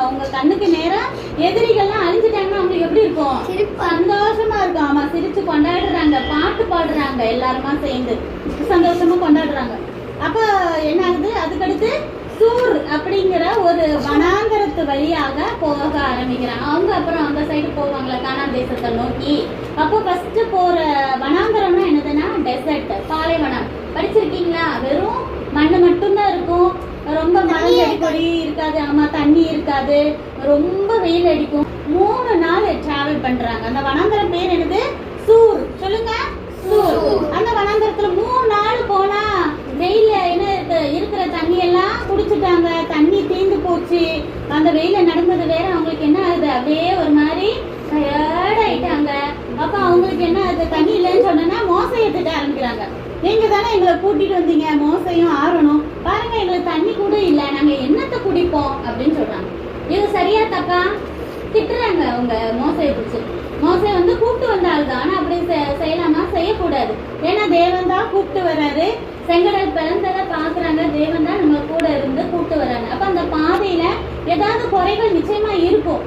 அவங்க கண்ணுக்கு நேரா எதிரிகள்லாம் அழிஞ்சிட்டாங்கன்னா அவங்களுக்கு எப்படி இருக்கும்? சந்தோஷமா இருக்கும். ஆமா, சிரிச்சு கொண்டாடுறாங்க, பாட்டு பாடுறாங்க, எல்லாருமா சேர்ந்து சந்தோஷமா கொண்டாடுறாங்க. அப்ப என்ன ஆகுது? அதுக்கடுத்து சூர் அப்படிங்கிற ஒரு வனாந்தரத்து வழியாக போக ஆரம்பிக்கிறாங்க. அவங்க அப்புறம் அந்த சைடு போவாங்களா கானான் தேசத்தை நோக்கி. அப்போ ஃபர்ஸ்ட் போற வனாந்தரம்னா என்னதுன்னா டெசர்ட், பாலைவனம். படிச்சிருக்கீங்களா? வெறும் மண்ணு மட்டும்தான் இருக்கும், ரொம்ப மரம் செடி கொடி இருக்காது. ஆமா, தண்ணி இருக்காது, ரொம்ப வெயில் அடிக்கும். 3 நாள் டிராவல் பண்றாங்க. அந்த வனாந்தரம் பேர் என்னது? சூர். சொல்லுங்க, சூர். அந்த வனாந்தரத்துல 3 நாள் போனா வெயில என்ன இருக்கிற தண்ணி எல்லாம் குடிச்சுட்டாங்க, தண்ணி தீந்து போச்சு. அந்த வெயில நடந்தது வேற, அவங்களுக்கு என்ன ஆகுது? அப்படியே ஒரு மாதிரி டயர்ட் ஆயிட்டாங்க. அப்ப அவங்களுக்கு என்ன ஆகுது? தண்ணி இல்லைன்னு சொன்னா மோசையை திட்ட ஆரம்பிக்கிறாங்க. நீங்க தானே எங்களை கூட்டிட்டு வந்தீங்க, மோசையும் ஆறணும், பாருங்க எங்களுக்கு தண்ணி கூட இல்லை, நாங்க என்னத்தை குடிப்போம் அப்படின்னு சொல்றாங்க. இது சரியா தப்பா? திட்டுறாங்க அவங்க மோசையை பிடிச்சு. மோசை கூப்பிட்டு வந்த ஆள் தான், ஆனா அப்படி செய்யலாமா? செய்யக்கூடாது. ஏன்னா தேவன் தான் கூப்பிட்டு வர்றாரு. செங்கடல் பிறந்ததை பாக்குறாங்க, தேவன் தான் நம்ம கூட இருந்து கூப்பிட்டு வர்றாங்க. அப்ப அந்த பாதையில ஏதாவது குறைகள் நிச்சயமா இருக்கும்.